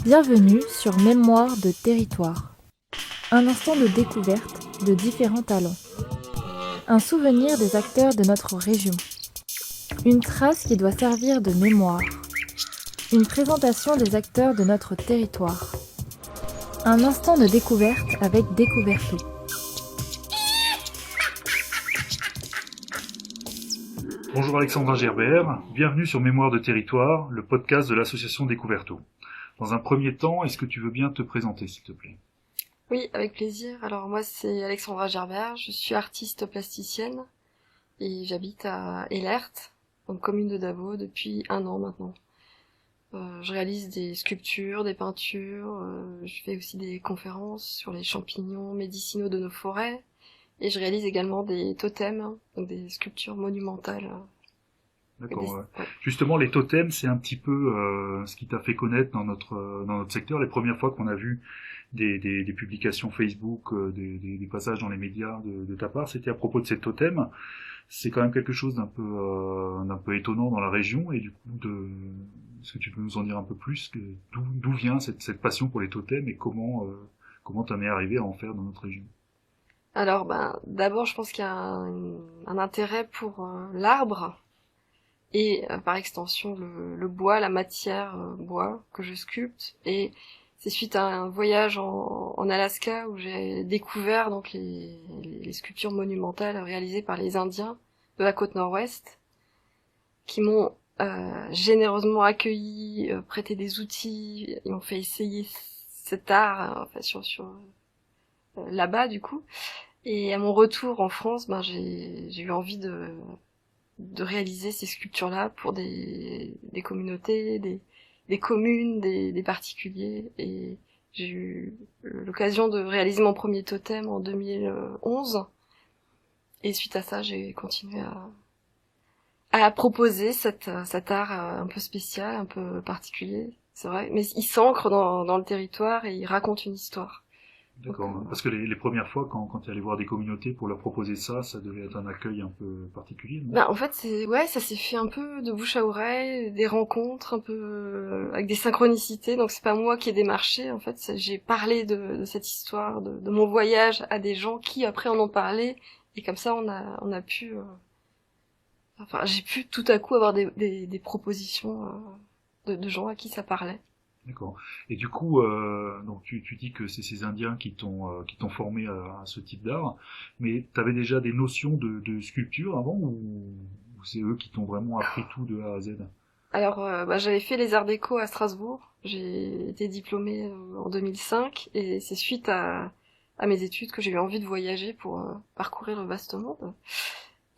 Bienvenue sur Mémoire de territoire. Un instant de découverte de différents talents. Un souvenir des acteurs de notre région. Une trace qui doit servir de mémoire. Une présentation des acteurs de notre territoire. Un instant de découverte avec Découverto. Bonjour Alexandra Gerbert, bienvenue sur Mémoire de territoire, le podcast de l'association Découverto. Dans un premier temps, est-ce que tu veux bien te présenter, s'il te plaît ? Oui, avec plaisir. Alors moi c'est Alexandra Gerbert, je suis artiste plasticienne et j'habite à Elert, en commune de Davos, depuis 1 an maintenant. Je réalise des sculptures, des peintures, je fais aussi des conférences sur les champignons médicinaux de nos forêts et je réalise également des totems, donc des sculptures monumentales. D'accord. Ouais. Justement, les totems, c'est un petit peu ce qui t'a fait connaître dans notre secteur. Les premières fois qu'on a vu des publications Facebook, des passages dans les médias de ta part, c'était à propos de ces totems. C'est quand même quelque chose d'un peu étonnant dans la région, et du coup, est-ce que tu peux nous en dire un peu plus, d'où vient cette passion pour les totems et comment t'en es arrivé à en faire dans notre région? Alors d'abord je pense qu'il y a un intérêt pour l'arbre et par extension le bois, la matière bois que je sculpte, et c'est suite à un voyage en Alaska où j'ai découvert donc les sculptures monumentales réalisées par les Indiens de la côte nord-ouest, qui m'ont généreusement accueilli, prêté des outils, ils m'ont fait essayer cet art enfin, sur là-bas du coup. Et à mon retour en France, j'ai eu envie de réaliser ces sculptures-là pour des communautés, des communes, des particuliers. Et j'ai eu l'occasion de réaliser mon premier totem en 2011. Et suite à ça, j'ai continué à proposer cet art un peu spécial, un peu particulier, c'est vrai. Mais il s'ancre dans le territoire et il raconte une histoire. D'accord, parce que les premières fois, quand tu allais voir des communautés pour leur proposer ça, ça devait être un accueil un peu particulier, non ? En fait, ça s'est fait un peu de bouche à oreille, des rencontres un peu avec des synchronicités. Donc c'est pas moi qui ai démarché, en fait, j'ai parlé de cette histoire, de mon voyage à des gens qui après en ont parlé, et comme ça on a pu, j'ai pu tout à coup avoir des propositions de gens à qui ça parlait. D'accord. Et du coup, donc tu dis que c'est ces Indiens qui t'ont formé à ce type d'art, mais tu avais déjà des notions de sculpture avant, ou c'est eux qui t'ont vraiment appris tout de A à Z? Alors, j'avais fait les arts déco à Strasbourg. J'ai été diplômée en 2005, et c'est suite à mes études que j'ai eu envie de voyager pour parcourir le vaste monde.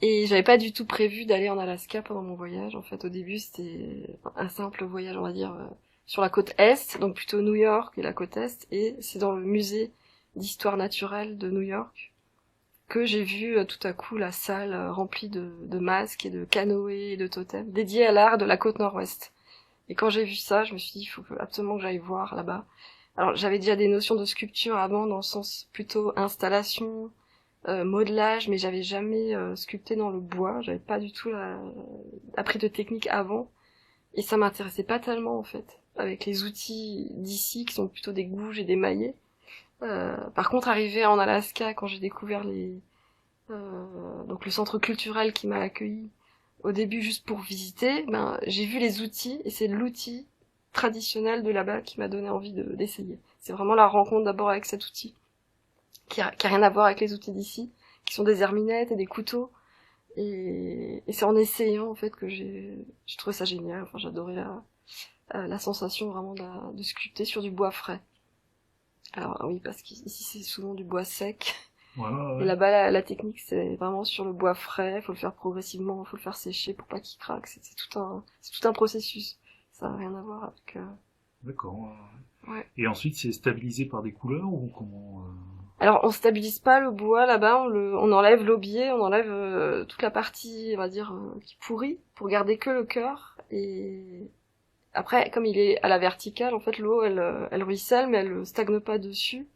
Et j'avais pas du tout prévu d'aller en Alaska pendant mon voyage. En fait, au début, c'était un simple voyage, on va dire, sur la côte Est, donc plutôt New York et la côte Est, et c'est dans le musée d'histoire naturelle de New York que j'ai vu tout à coup la salle remplie de masques et de canoës et de totems dédiés à l'art de la côte nord-ouest. Et quand j'ai vu ça, je me suis dit, il faut absolument que j'aille voir là-bas. Alors j'avais déjà des notions de sculpture avant, dans le sens plutôt installation, modelage, mais j'avais jamais sculpté dans le bois, j'avais pas du tout appris de technique avant, et ça m'intéressait pas tellement en fait, avec les outils d'ici qui sont plutôt des gouges et des maillets. Par contre, arrivé en Alaska, quand j'ai découvert donc le centre culturel qui m'a accueilli au début juste pour visiter, j'ai vu les outils, et c'est l'outil traditionnel de là-bas qui m'a donné envie d'essayer. C'est vraiment la rencontre d'abord avec cet outil, qui a rien à voir avec les outils d'ici, qui sont des herminettes et des couteaux, et c'est en essayant en fait que j'ai trouvé ça génial. Enfin, j'adorais la sensation vraiment de sculpter sur du bois frais. Alors oui, parce qu'ici c'est souvent du bois sec. Voilà, ouais. Et là-bas, la technique, c'est vraiment sur le bois frais. Faut le faire progressivement, faut le faire sécher pour pas qu'il craque. C'est tout un processus. Ça n'a rien à voir avec. D'accord. Ouais. Et ensuite, c'est stabilisé par des couleurs, ou comment Alors, on stabilise pas le bois là-bas. On enlève l'aubier, on enlève toute la partie, on va dire, qui pourrit, pour garder que le cœur. Et après, comme il est à la verticale, en fait, l'eau, elle ruisselle, mais elle stagne pas dessus.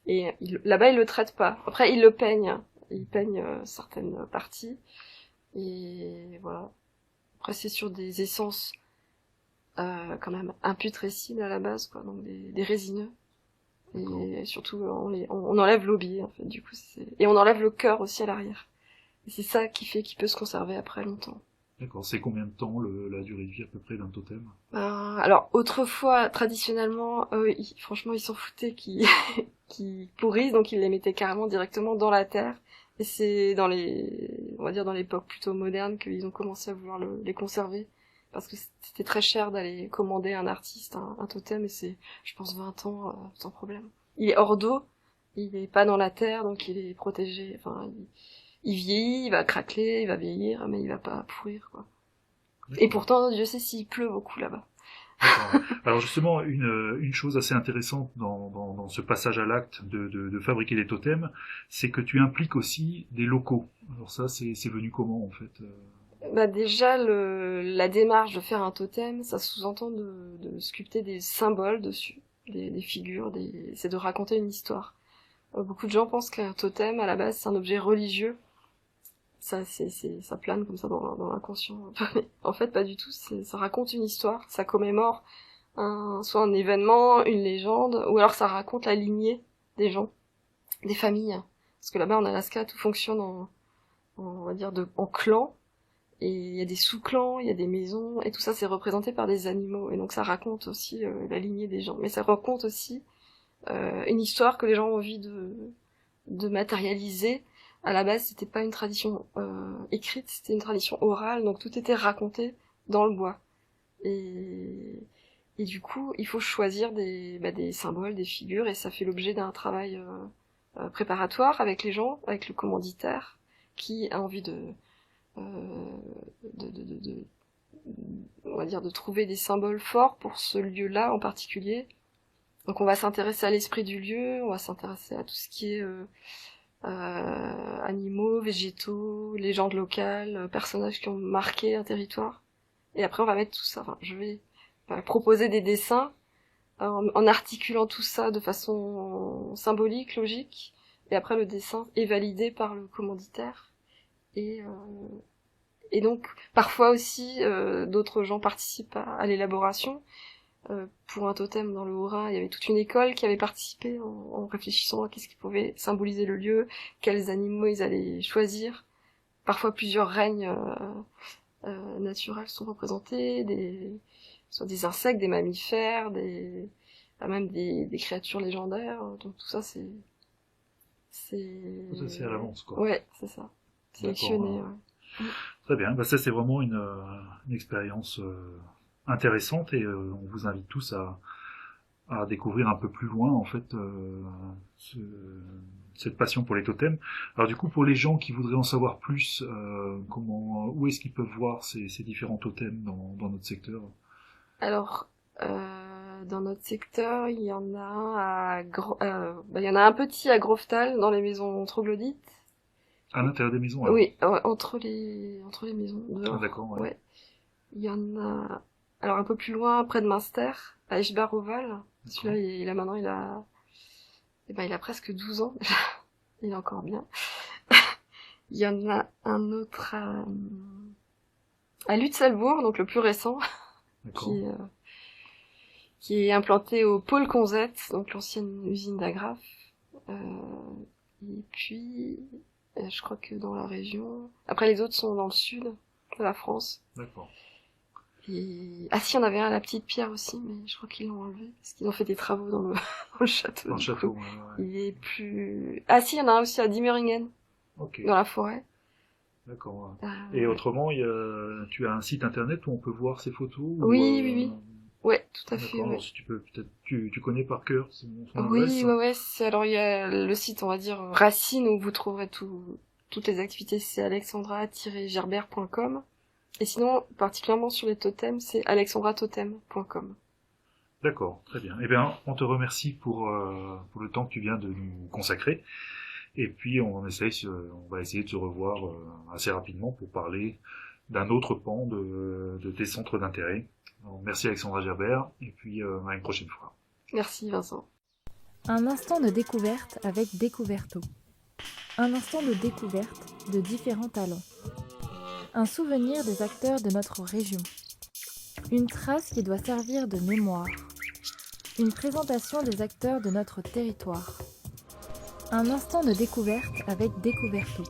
Et là-bas, ils le traitent pas. Après, ils le peignent. Ils peignent certaines parties. Et voilà. Après, c'est sur des essences quand même imputrescibles à la base, quoi, donc des résineux. Et surtout, on enlève l'aubier, en fait, du coup, et on enlève le cœur aussi à l'arrière. Et c'est ça qui fait qu'il peut se conserver après longtemps. D'accord. C'est combien de temps la durée de vie à peu près d'un totem? Alors, autrefois, traditionnellement, franchement, ils s'en foutaient qu'ils qui pourrissent, donc ils les mettaient carrément directement dans la terre. Et c'est on va dire dans l'époque plutôt moderne qu'ils ont commencé à vouloir les conserver. Parce que c'était très cher d'aller commander à un artiste un totem, et c'est, je pense, 20 ans sans problème. Il est hors d'eau, il est pas dans la terre, donc il est protégé. Enfin, il vieillit, il va craqueler, il va vieillir, mais il va pas pourrir, quoi. D'accord. Et pourtant, Dieu sait s'il pleut beaucoup là-bas. D'accord. Alors justement, une chose assez intéressante dans ce passage à l'acte de fabriquer des totems, c'est que tu impliques aussi des locaux. Alors ça, c'est venu comment en fait? Bah déjà, la démarche de faire un totem, ça sous-entend de sculpter des symboles dessus, des figures, c'est de raconter une histoire. Beaucoup de gens pensent qu'un totem, à la base, c'est un objet religieux. Ça plane comme ça dans l'inconscient. Mais en fait, pas du tout. Ça raconte une histoire. Ça commémore soit un événement, une légende, ou alors ça raconte la lignée des gens, des familles. Parce que là-bas, en Alaska, tout fonctionne on va dire, en clans. Et il y a des sous-clans, il y a des maisons, et tout ça, c'est représenté par des animaux. Et donc, ça raconte aussi la lignée des gens. Mais ça raconte aussi une histoire que les gens ont envie de matérialiser. À la base, c'était pas une tradition écrite, c'était une tradition orale, donc tout était raconté dans le bois. Et du coup, il faut choisir des symboles, des figures, et ça fait l'objet d'un travail préparatoire avec les gens, avec le commanditaire, qui a envie on va dire de trouver des symboles forts pour ce lieu-là en particulier. Donc on va s'intéresser à l'esprit du lieu, on va s'intéresser à tout ce qui est animaux, végétaux, légendes locales, personnages qui ont marqué un territoire. Et après on va mettre tout ça. Enfin, je vais proposer des dessins en articulant tout ça de façon symbolique, logique. Et après le dessin est validé par le commanditaire. Et donc parfois aussi d'autres gens participent à l'élaboration. Pour un totem dans le Haut-Rhin, il y avait toute une école qui avait participé en réfléchissant à qu'est-ce qui pouvait symboliser le lieu, quels animaux ils allaient choisir. Parfois plusieurs règnes naturels sont représentés, soit des insectes, des mammifères, même des créatures légendaires. Donc tout ça c'est Tout ça, c'est à l'avance, quoi. Ouais, c'est ça. Sélectionné. Ouais. Très bien. Bah, ça, c'est vraiment une expérience intéressante, et on vous invite tous à découvrir un peu plus loin en fait cette passion pour les totems. Alors du coup, pour les gens qui voudraient en savoir plus, où est-ce qu'ils peuvent voir ces différents totems dans notre secteur? Alors dans notre secteur, il y en a un il y en a un petit à Groftal dans les maisons troglodytes. À l'intérieur des maisons, alors. Oui, entre les maisons. Dehors. Ah, d'accord. Ouais. Il y en a alors un peu plus loin, près de Münster, à Eschbar-Oval. Celui-là, maintenant, il a presque 12 ans. Il est encore bien. Il y en a un autre à Lutzelbourg, donc le plus récent, qui est implanté au pôle Conzette, donc l'ancienne usine d'Agraf. Et puis, je crois que dans la région... Après, les autres sont dans le sud de la France. D'accord. Ah si, il y en avait un à la Petite Pierre aussi, mais je crois qu'ils l'ont enlevé, parce qu'ils ont fait des travaux dans le château. Dans le château, ouais. Il est plus... Ah si, il y en a un aussi à Diemeringen, dans la forêt. D'accord. Et autrement, tu as un site internet où on peut voir ces photos? Oui. Ouais, tout à fait. Alors, si tu peux, peut-être, tu connais par cœur son adresse? Oui, ouais. Alors, il y a le site, on va dire, Racine, où vous trouverez toutes les activités, c'est alexandra-gerbert.com. Et sinon, particulièrement sur les totems, c'est alexandratotem.com. D'accord, très bien. Eh bien, on te remercie pour le temps que tu viens de nous consacrer. Et puis, on va essayer de se revoir assez rapidement pour parler d'un autre pan de tes centres d'intérêt. Donc, merci Alexandra Gerbert, et puis à une prochaine fois. Merci Vincent. Un instant de découverte avec Découverto. Un instant de découverte de différents talents. Un souvenir des acteurs de notre région. Une trace qui doit servir de mémoire. Une présentation des acteurs de notre territoire. Un instant de découverte avec Découverto.